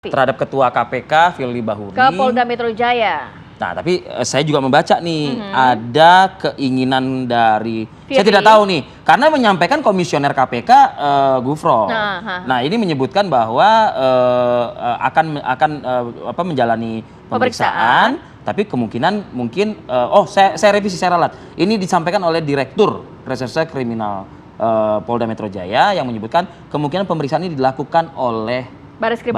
terhadap Ketua KPK Firly Bahuri ke Polda Metro Jaya. Nah, tapi saya juga membaca nih ada keinginan dari saya tidak tahu nih karena menyampaikan komisioner KPK Gufron. Nah, ini menyebutkan bahwa akan menjalani pemeriksaan, tapi kemungkinan mungkin saya revisi, saya ralat. Ini disampaikan oleh Direktur Reserse Kriminal Polda Metro Jaya yang menyebutkan kemungkinan pemeriksaan ini dilakukan oleh Bareskrim,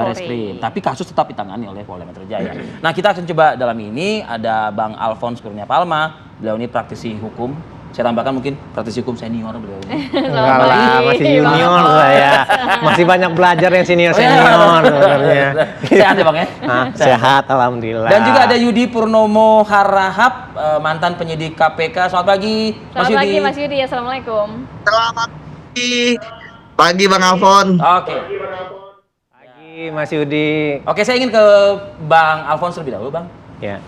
tapi kasus tetap ditangani oleh Polda Metro Jaya. Nah, kita akan coba dalam ini ada Bang Alphonse Kurnia Palma, beliau ini praktisi hukum. Saya tambahkan mungkin praktisi hukum senior beliau ini. Enggak lah, masih junior saya. Masih banyak belajar yang senior-senior sebenarnya. Sehat ya Bang ya? Sehat, alhamdulillah. Dan juga ada Yudi Purnomo Harahap, mantan penyidik KPK. Selamat pagi, Mas Yudi. Selamat pagi Mas Yudi, assalamualaikum. Selamat pagi Bang Alphonse. Oke. Mas Yudi. Oke, saya ingin ke Bang Alphonse lebih dahulu, Bang. Ya.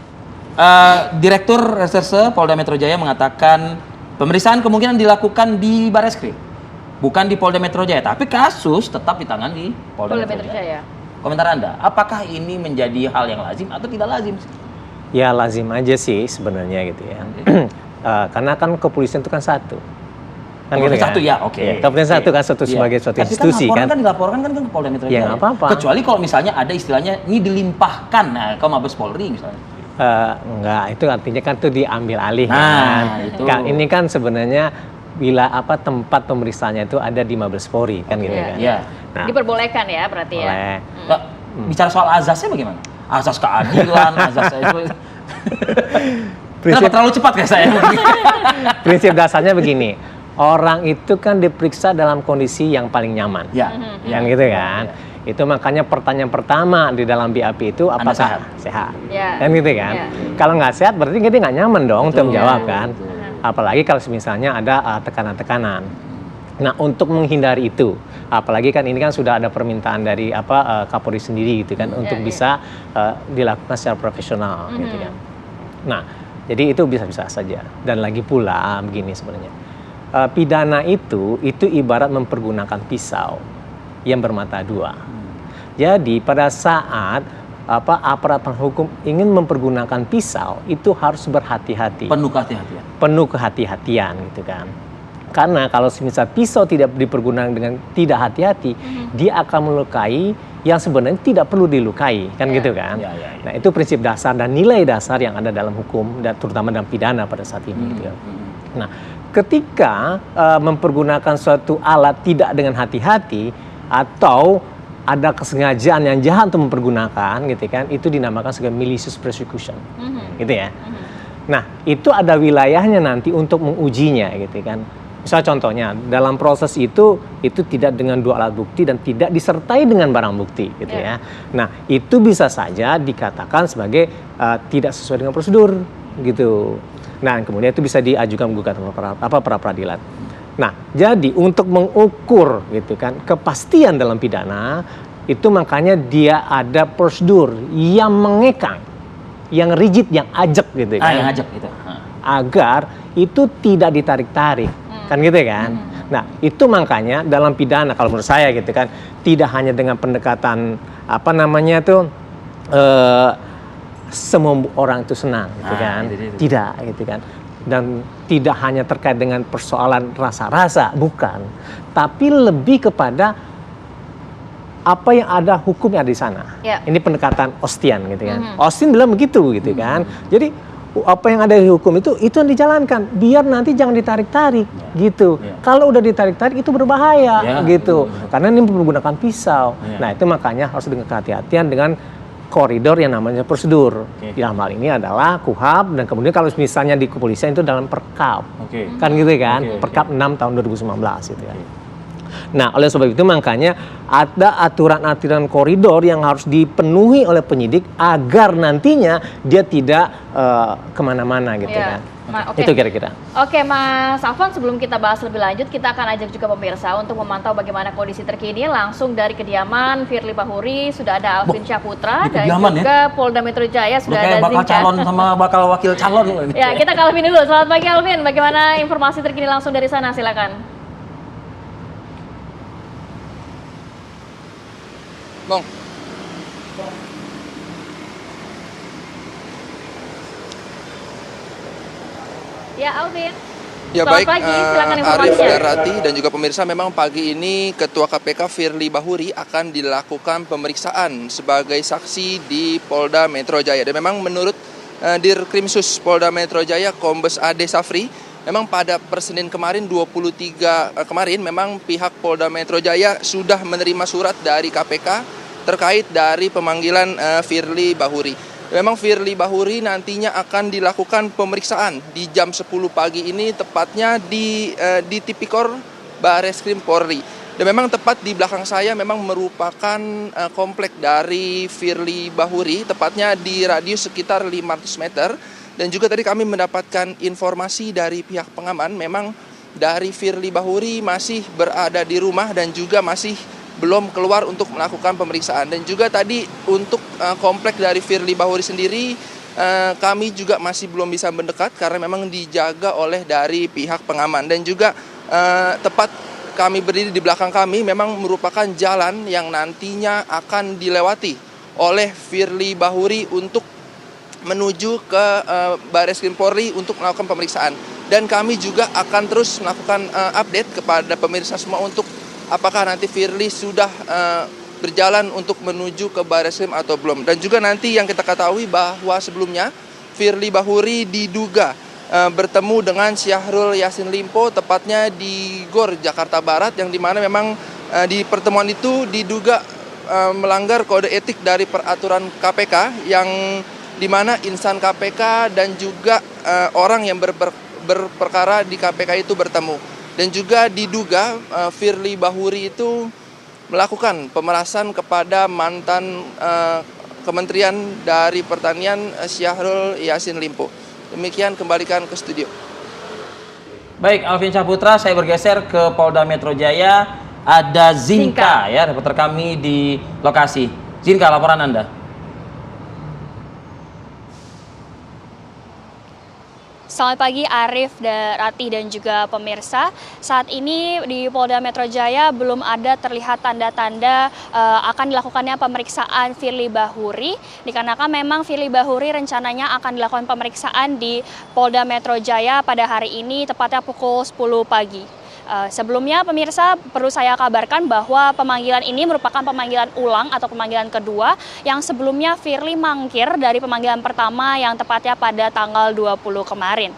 Direktur Reserse Polda Metro Jaya mengatakan pemeriksaan kemungkinan dilakukan di Bareskrim, bukan di Polda Metro Jaya, tapi kasus tetap ditangani di Polda Metro Jaya. Komentar Anda, apakah ini menjadi hal yang lazim atau tidak lazim? Ya lazim aja sih sebenarnya gitu ya. Karena kan kepolisian itu kan satu. Kan gitu kan? Satu ya, oke. Kepolisian satu kan sebagai suatu institusi kan. Tapi dilaporkan kan ke Polda Metro Jaya. Ya nggak apa-apa. Kecuali kalau misalnya ada istilahnya ini dilimpahkan ke Mabes Polri misalnya. Enggak, itu artinya kan itu diambil alih nah, kan. Itu. Ini kan sebenarnya bila tempat pemeriksaannya itu ada di Mabes Polri kan gitu kan. Iya. Nah, diperbolehkan ya berarti ya. Bicara soal azasnya bagaimana? Azas keadilan, azas itu. Kenapa terlalu cepat kayak saya? Prinsip dasarnya begini. Orang itu kan diperiksa dalam kondisi yang paling nyaman. Ya. Kan gitu kan. Itu makanya pertanyaan pertama di dalam BAP itu apakah sehat? Ya. Kan gitu kan. Kalau nggak sehat berarti kita nggak nyaman dong untuk menjawab kan. Apalagi kalau misalnya ada tekanan-tekanan. Nah, untuk menghindari itu, apalagi kan ini kan sudah ada permintaan dari Kapolri sendiri gitu kan untuk bisa dilakukan secara profesional gitu kan. Nah, jadi itu bisa-bisa saja. Dan lagi pula begini sebenarnya. Pidana itu ibarat mempergunakan pisau yang bermata dua. Jadi pada saat aparat hukum ingin mempergunakan pisau itu harus berhati-hati. Penuh kehati-hatian. Penuh kehati-hatian gitu kan. Karena kalau misal pisau tidak dipergunakan dengan tidak hati-hati, dia akan melukai yang sebenarnya tidak perlu dilukai, kan gitu kan. Nah, itu prinsip dasar dan nilai dasar yang ada dalam hukum dan terutama dalam pidana pada saat ini gitu kan. Nah, ketika mempergunakan suatu alat tidak dengan hati-hati atau ada kesengajaan yang jahat untuk mempergunakan gitu kan, itu dinamakan sebagai malicious prosecution. Gitu ya. Nah, itu ada wilayahnya nanti untuk mengujinya gitu kan. Misal contohnya dalam proses itu tidak dengan dua alat bukti dan tidak disertai dengan barang bukti gitu ya. Nah, itu bisa saja dikatakan sebagai tidak sesuai dengan prosedur gitu. Nah, kemudian itu bisa diajukan gugatan pra peradilan. Nah, jadi untuk mengukur gitu kan kepastian dalam pidana itu makanya dia ada prosedur yang mengekang, yang rigid, yang ajak gitu kan. Yang ajak itu. Agar itu tidak ditarik-tarik. Kan gitu kan. Nah, itu makanya dalam pidana kalau menurut saya gitu kan tidak hanya dengan pendekatan semua orang itu senang gitu kan. Tidak gitu kan. Dan tidak hanya terkait dengan persoalan rasa-rasa, bukan. Tapi lebih kepada apa yang ada hukumnya di sana. Ini pendekatan Austen gitu kan. Austen bilang begitu gitu kan. Jadi apa yang ada di hukum itu yang dijalankan. Biar nanti jangan ditarik-tarik gitu. Kalau udah ditarik-tarik itu berbahaya gitu. Karena ini menggunakan pisau. Nah, itu makanya harus dengan kehati-hatian dengan koridor yang namanya prosedur. Dalam hal ini adalah KUHP dan kemudian kalau misalnya di kepolisian itu dalam Perkap. Kan gitu kan. Perkap 6 tahun 2019 gitu ya. Nah, oleh sebab itu makanya ada aturan-aturan koridor yang harus dipenuhi oleh penyidik agar nantinya dia tidak kemana-mana gitu kan. Itu kira-kira. Oke, Mas Alphonse, sebelum kita bahas lebih lanjut, kita akan ajak juga pemirsa untuk memantau bagaimana kondisi terkini langsung dari kediaman Firly Bahuri. Sudah ada Alvin Syahputra dan juga Polda Metro Jaya sudah ada bakal calon sama bakal wakil calon. Ya, kita ke Alvin dulu. Selamat pagi Alvin, bagaimana informasi terkini langsung dari sana? Silakan. Bang, Ya, Alvin. Ya Selamat baik, pagi, silakan Arif informasinya. dan Rati dan juga pemirsa, memang pagi ini Ketua KPK Firly Bahuri akan dilakukan pemeriksaan sebagai saksi di Polda Metro Jaya. Dan memang menurut Dirkrimsus Polda Metro Jaya Kombes Ade Safri, memang pada Senin kemarin 23 kemarin memang pihak Polda Metro Jaya sudah menerima surat dari KPK terkait dari pemanggilan Firly Bahuri. Memang Firly Bahuri nantinya akan dilakukan pemeriksaan di jam 10 pagi ini, tepatnya di Tipikor Bareskrim Polri. Dan memang tepat di belakang saya memang merupakan komplek dari Firly Bahuri, tepatnya di radius sekitar 500 meter. Dan juga tadi kami mendapatkan informasi dari pihak pengaman, memang dari Firly Bahuri masih berada di rumah dan juga masih belum keluar untuk melakukan pemeriksaan. Dan juga tadi untuk komplek dari Firly Bahuri sendiri kami juga masih belum bisa mendekat karena memang dijaga oleh dari pihak pengaman. Dan juga tepat kami berdiri di belakang kami memang merupakan jalan yang nantinya akan dilewati oleh Firly Bahuri untuk menuju ke Bareskrim Polri untuk melakukan pemeriksaan. Dan kami juga akan terus melakukan update kepada pemirsa semua untuk apakah nanti Firly sudah berjalan untuk menuju ke Bareskrim atau belum. Dan juga nanti yang kita ketahui bahwa sebelumnya Firly Bahuri diduga bertemu dengan Syahrul Yassin Limpo tepatnya di GOR Jakarta Barat, yang dimana memang di pertemuan itu diduga melanggar kode etik dari peraturan KPK, yang dimana insan KPK dan juga orang yang berperkara di KPK itu bertemu. Dan juga diduga Firly Bahuri itu melakukan pemerasan kepada mantan Kementerian dari Pertanian Syahrul Yassin Limpo. Demikian, kembalikan ke studio. Baik, Alvin Syahputra, saya bergeser ke Polda Metro Jaya. Ada Zinka, ya, reporter kami di lokasi. Zinka, laporan Anda. Selamat pagi Arif, Rati dan juga pemirsa. Saat ini di Polda Metro Jaya belum ada terlihat tanda-tanda akan dilakukannya pemeriksaan Firly Bahuri, dikarenakan memang Firly Bahuri rencananya akan dilakukan pemeriksaan di Polda Metro Jaya pada hari ini tepatnya pukul 10 pagi. Sebelumnya pemirsa, perlu saya kabarkan bahwa pemanggilan ini merupakan pemanggilan ulang atau pemanggilan kedua, yang sebelumnya Firly mangkir dari pemanggilan pertama yang tepatnya pada tanggal 20 kemarin.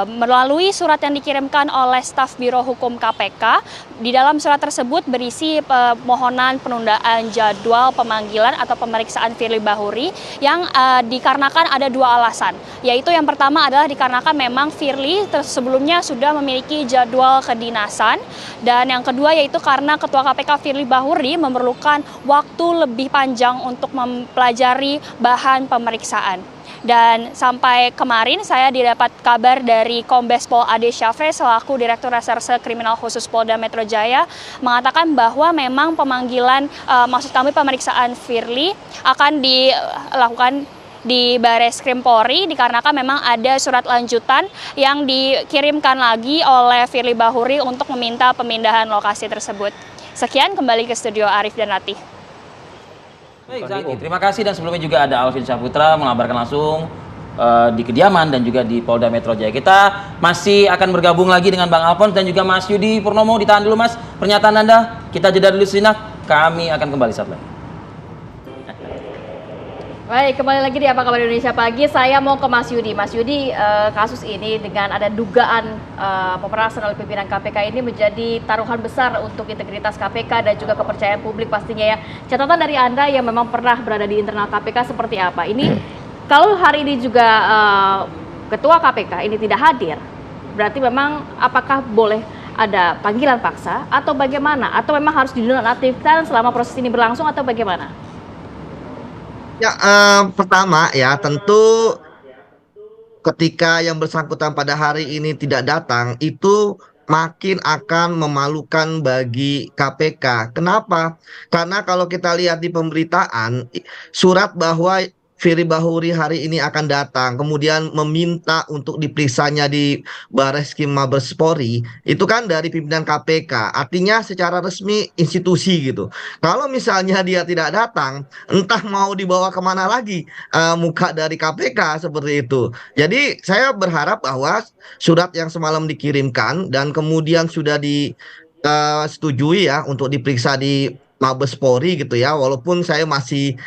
Melalui surat yang dikirimkan oleh staf Biro Hukum KPK, di dalam surat tersebut berisi permohonan penundaan jadwal pemanggilan atau pemeriksaan Firly Bahuri yang dikarenakan ada dua alasan, yaitu yang pertama adalah dikarenakan memang Firly sebelumnya sudah memiliki jadwal kedinasan, dan yang kedua yaitu karena Ketua KPK Firly Bahuri memerlukan waktu lebih panjang untuk mempelajari bahan pemeriksaan. Dan sampai kemarin saya didapat kabar dari Kombes Pol Ade Syafre selaku Direktur Reserse Kriminal Khusus Polda Metro Jaya mengatakan bahwa memang pemanggilan, maksud kami pemeriksaan Firly akan dilakukan di Bareskrim Polri, dikarenakan memang ada surat lanjutan yang dikirimkan lagi oleh Firly Bahuri untuk meminta pemindahan lokasi tersebut. Sekian, kembali ke studio Arif dan Rati. Baik, Zaki, terima kasih. Dan sebelumnya juga ada Alvin Syahputra mengabarkan langsung di kediaman dan juga di Polda Metro Jaya. Kita masih akan bergabung lagi dengan Bang Alfons dan juga Mas Yudi Purnomo. Ditahan dulu Mas pernyataan Anda. Kita jeda dulu sejenak. Kami akan kembali saat lagi. Baik, kembali lagi di Apa Kabar Indonesia Pagi. Saya mau ke Mas Yudi. Mas Yudi, kasus ini dengan ada dugaan pemerasan oleh pimpinan KPK ini menjadi taruhan besar untuk integritas KPK dan juga kepercayaan publik pastinya ya. Catatan dari Anda yang memang pernah berada di internal KPK seperti apa? Ini kalau hari ini juga Ketua KPK ini tidak hadir, berarti memang apakah boleh ada panggilan paksa atau bagaimana? Atau memang harus dinonaktifkan selama proses ini berlangsung atau bagaimana? Ya, pertama ya tentu ketika yang bersangkutan pada hari ini tidak datang, itu makin akan memalukan bagi KPK. Kenapa? Karena kalau kita lihat di pemberitaan, surat bahwa Firly Bahuri hari ini akan datang, kemudian meminta untuk diperiksanya di Bareskrim Mabespori, itu kan dari pimpinan KPK, artinya secara resmi institusi gitu. Kalau misalnya dia tidak datang, entah mau dibawa kemana lagi muka dari KPK seperti itu. Jadi saya berharap bahwa surat yang semalam dikirimkan dan kemudian sudah disetujui ya untuk diperiksa di Mabespori gitu ya, walaupun saya masih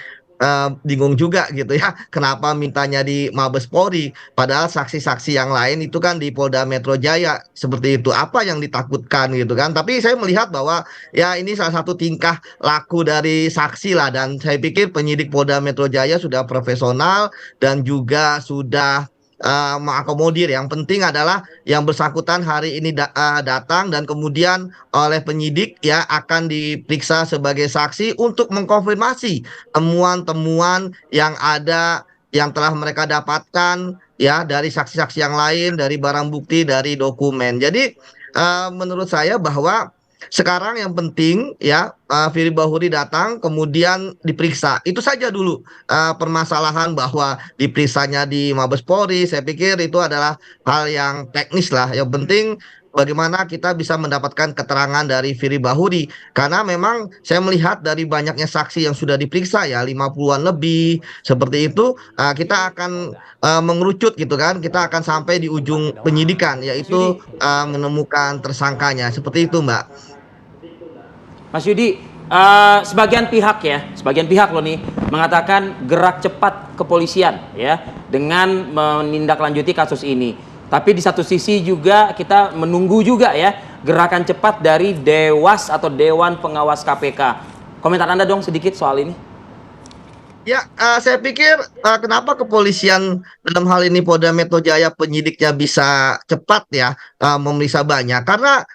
bingung juga gitu ya, kenapa mintanya di Mabespori, padahal saksi-saksi yang lain itu kan di Polda Metro Jaya seperti itu. Apa yang ditakutkan gitu kan? Tapi saya melihat bahwa ya ini salah satu tingkah laku dari saksi lah, dan saya pikir penyidik Polda Metro Jaya sudah profesional dan juga sudah mengakomodir. Yang penting adalah yang bersangkutan hari ini datang dan kemudian oleh penyidik ya akan diperiksa sebagai saksi untuk mengkonfirmasi temuan-temuan yang ada yang telah mereka dapatkan ya dari saksi-saksi yang lain, dari barang bukti, dari dokumen. Jadi menurut saya bahwa sekarang yang penting ya Firly Bahuri datang kemudian diperiksa. Itu saja dulu permasalahan bahwa diperiksanya di Mabespori. Saya pikir itu adalah hal yang teknis lah. Yang penting bagaimana kita bisa mendapatkan keterangan dari Firly Bahuri. Karena memang saya melihat dari banyaknya saksi yang sudah diperiksa ya 50-an lebih seperti itu, kita akan mengerucut gitu kan. Kita akan sampai di ujung penyidikan yaitu menemukan tersangkanya. Seperti itu, Mbak. Mas Yudi, sebagian pihak loh nih mengatakan gerak cepat kepolisian ya dengan menindaklanjuti kasus ini. Tapi di satu sisi juga kita menunggu juga ya gerakan cepat dari Dewas atau Dewan Pengawas KPK. Komentar Anda dong sedikit soal ini. Ya, saya pikir kenapa kepolisian dalam hal ini Polda Metro Jaya penyidiknya bisa cepat ya memeriksa banyak, karena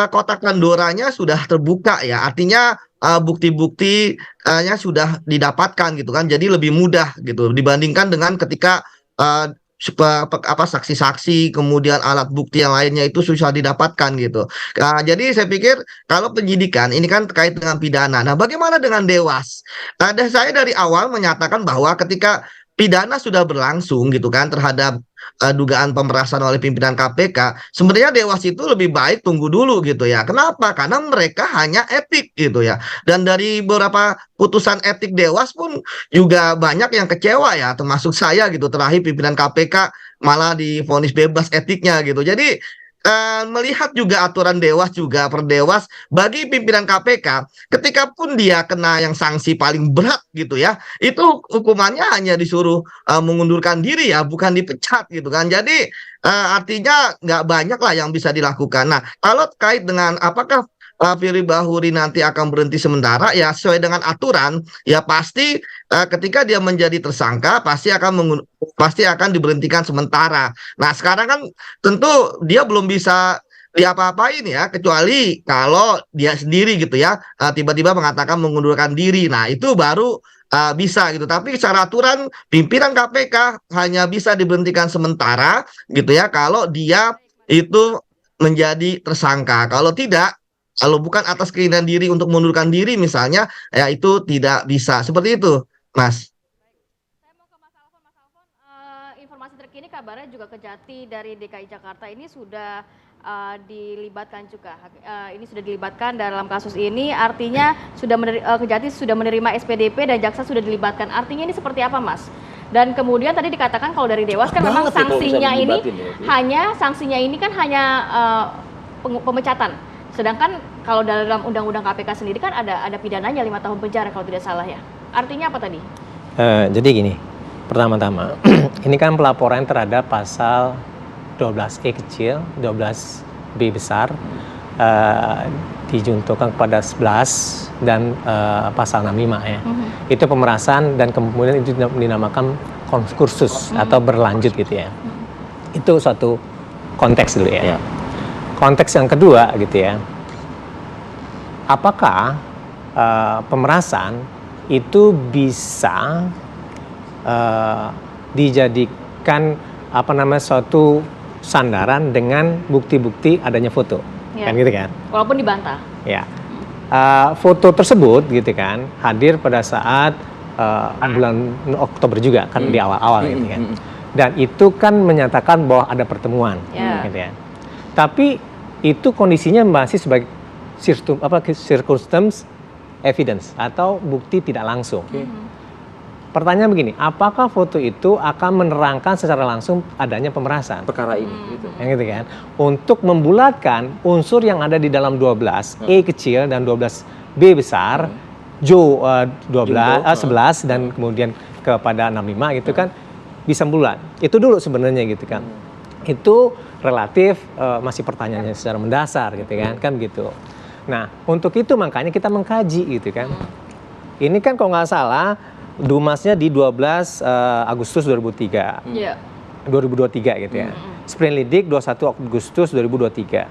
kotak Pandoranya sudah terbuka ya, artinya bukti-buktinya sudah didapatkan gitu kan, jadi lebih mudah gitu dibandingkan dengan ketika saksi-saksi kemudian alat bukti yang lainnya itu susah didapatkan gitu. Jadi saya pikir kalau penyidikan ini kan terkait dengan pidana. Nah, bagaimana dengan Dewas? Saya dari awal menyatakan bahwa ketika pidana sudah berlangsung gitu kan terhadap dugaan pemerasan oleh pimpinan KPK, sebenarnya Dewas itu lebih baik tunggu dulu gitu ya. Kenapa? Karena mereka hanya etik gitu ya. Dan dari beberapa putusan etik Dewas pun juga banyak yang kecewa ya, termasuk saya gitu. Terakhir pimpinan KPK malah divonis bebas etiknya gitu. Jadi melihat juga aturan Dewas juga per Dewas bagi pimpinan KPK, ketika pun dia kena yang sanksi paling berat gitu ya, itu hukumannya hanya disuruh mengundurkan diri ya, bukan dipecat gitu kan. Jadi artinya nggak banyak lah yang bisa dilakukan. Nah, kalau terkait dengan apakah Firly Bahuri nanti akan berhenti sementara ya sesuai dengan aturan ya, pasti ketika dia menjadi tersangka pasti akan diberhentikan sementara. Nah, sekarang kan tentu dia belum bisa diapa-apain ya, kecuali kalau dia sendiri gitu ya tiba-tiba mengatakan mengundurkan diri. Nah, itu baru bisa gitu. Tapi secara aturan pimpinan KPK hanya bisa diberhentikan sementara gitu ya kalau dia itu menjadi tersangka. Kalau bukan atas keinginan diri untuk mengundurkan diri misalnya, ya itu tidak bisa. Seperti itu, Mas. Saya mau ke Mas Alfon. Mas Alfon, informasi terkini kabarnya juga Kejati dari DKI Jakarta ini sudah dilibatkan juga. Ini sudah dilibatkan dalam kasus ini, artinya Kejati sudah menerima SPDP dan jaksa sudah dilibatkan. Artinya ini seperti apa, Mas? Dan kemudian tadi dikatakan kalau dari Dewas kan memang sanksinya ini kan hanya pemecatan. Sedangkan kalau dalam Undang-Undang KPK sendiri kan ada pidananya 5 tahun penjara kalau tidak salah ya. Artinya apa tadi? Jadi gini, pertama-tama ini kan pelaporan terhadap pasal 12E kecil, 12B besar dijuntukan kepada 11 dan pasal 65 ya. Itu pemerasan dan kemudian itu dinamakan kursus atau berlanjut gitu ya. Itu suatu konteks dulu ya. Konteks yang kedua gitu ya, apakah pemerasan itu bisa dijadikan suatu sandaran dengan bukti-bukti adanya foto, kan gitu kan? Walaupun dibantah. Ya, foto tersebut gitu kan hadir pada saat bulan Oktober juga kan di awal-awal gitu kan. Dan itu kan menyatakan bahwa ada pertemuan, gitu ya. Tapi itu kondisinya masih sebagai circumstance evidence atau bukti tidak langsung. Pertanyaan begini, apakah foto itu akan menerangkan secara langsung adanya pemerasan? Perkara ini, gitu. Yang gitu kan. Untuk membulatkan unsur yang ada di dalam 12 E kecil dan 12 B besar, Jo 11 dan kemudian kepada 65 gitu kan bisa bulat. Itu dulu sebenarnya gitu kan. Itu relatif masih pertanyaannya secara mendasar gitu kan gitu. Nah, untuk itu makanya kita mengkaji gitu kan. Ini kan kalau nggak salah Dumasnya di 12 Agustus 2003. 2023 gitu ya. Sprindidik 21 Agustus 2023.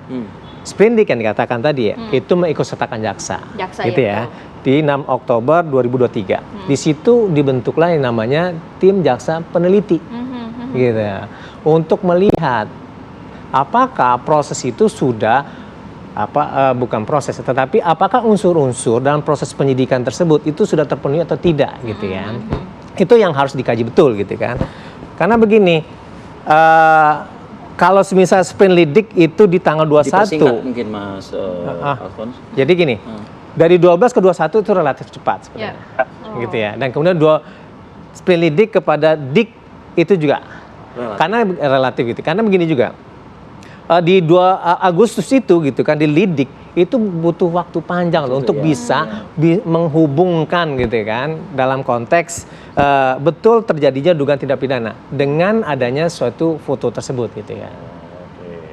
Sprindik yang dikatakan tadi ya, itu mengikutsertakan jaksa gitu ya. Di 6 Oktober 2023. Di situ dibentuklah yang namanya tim jaksa peneliti. Gitu ya. Untuk melihat apakah proses itu sudah bukan proses, tetapi apakah unsur-unsur dalam proses penyidikan tersebut itu sudah terpenuhi atau tidak gitu ya. Itu yang harus dikaji betul gitu kan. Karena begini, kalau misal sprindidik itu di tanggal 21. Dipersingkat mungkin Mas Alphonse. Jadi gini, dari 12 ke 21 itu relatif cepat sebenarnya. Gitu ya. Dan kemudian sprindidik kepada dik itu juga karena relatif gitu. Karena begini juga. Di 2 Agustus itu gitu kan di lidik itu butuh waktu panjang loh untuk bisa menghubungkan gitu kan dalam konteks betul terjadinya dugaan tindak pidana dengan adanya suatu foto tersebut gitu ya.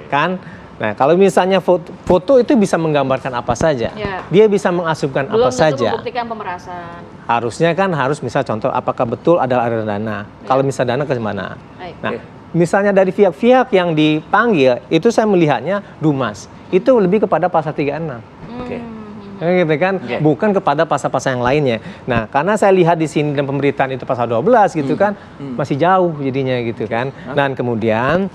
Kan? Nah, kalau misalnya foto itu bisa menggambarkan apa saja. Dia bisa mengasumkan apa saja. Belum tentu membuktikan pemerasan. Harusnya kan misal contoh apakah betul ada dana. Kalau misal dana ke mana? Nah, misalnya dari pihak-pihak yang dipanggil, itu saya melihatnya Dumas. Itu lebih kepada pasal 36. Gitu kan? Bukan kepada pasal-pasal yang lainnya. Nah, karena saya lihat di sini dan pemberitaan itu pasal 12 gitu kan, masih jauh jadinya gitu kan. Dan kemudian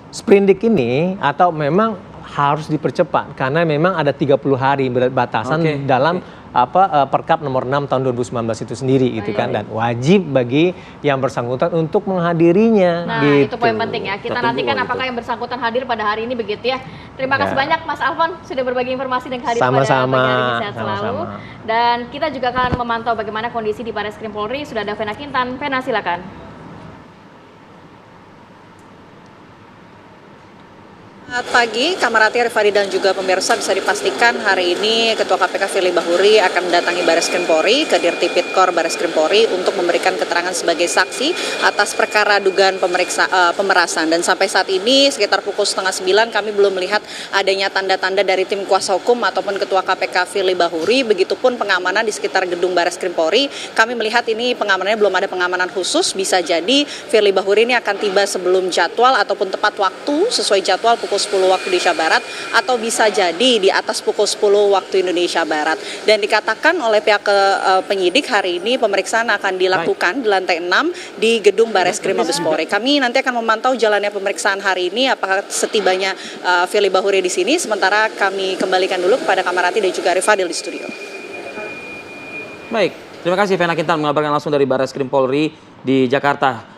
sprindik ini atau memang harus dipercepat karena memang ada 30 hari batasan dalam Perkap nomor 6 tahun 2019 itu sendiri gitu kan, dan wajib bagi yang bersangkutan untuk menghadirinya. Nah, gitu. itu poin penting ya. Kita nantikan apakah yang bersangkutan hadir pada hari ini begitu ya. Terima kasih banyak Mas Alphonse sudah berbagi informasi dan hadir pada pagi hari ini. Sehat selalu. Dan kita juga akan memantau bagaimana kondisi di Barreskrim Polri. Sudah ada Vena Kintan. Vena, silakan. Selamat pagi, Kamarati, Rifadi dan juga pemirsa, bisa dipastikan hari ini Ketua KPK Firly Bahuri akan mendatangi Barreskrim Polri ke Dirtipidkor Barreskrim Polri untuk memberikan keterangan sebagai saksi atas perkara dugaan pemerasan. Dan sampai saat ini sekitar pukul 8:30 kami belum melihat adanya tanda-tanda dari tim kuasa hukum ataupun Ketua KPK Firly Bahuri. Begitupun pengamanan di sekitar gedung Barreskrim Polri. Kami melihat ini pengamanannya belum ada pengamanan khusus. Bisa jadi Firly Bahuri ini akan tiba sebelum jadwal ataupun tepat waktu sesuai jadwal pukul 10 waktu Indonesia Barat, atau bisa jadi di atas pukul 10 waktu Indonesia Barat. Dan dikatakan oleh pihak penyidik hari ini pemeriksaan akan dilakukan di lantai 6 di gedung Barreskrim Mabes Polri. Kami nanti akan memantau jalannya pemeriksaan hari ini, apakah setibanya Firly Bahuri di sini. Sementara kami kembalikan dulu kepada Kamarati dan juga Rifadil di studio. Baik, terima kasih Vena Kintan mengabarkan langsung dari Barreskrim Polri di Jakarta.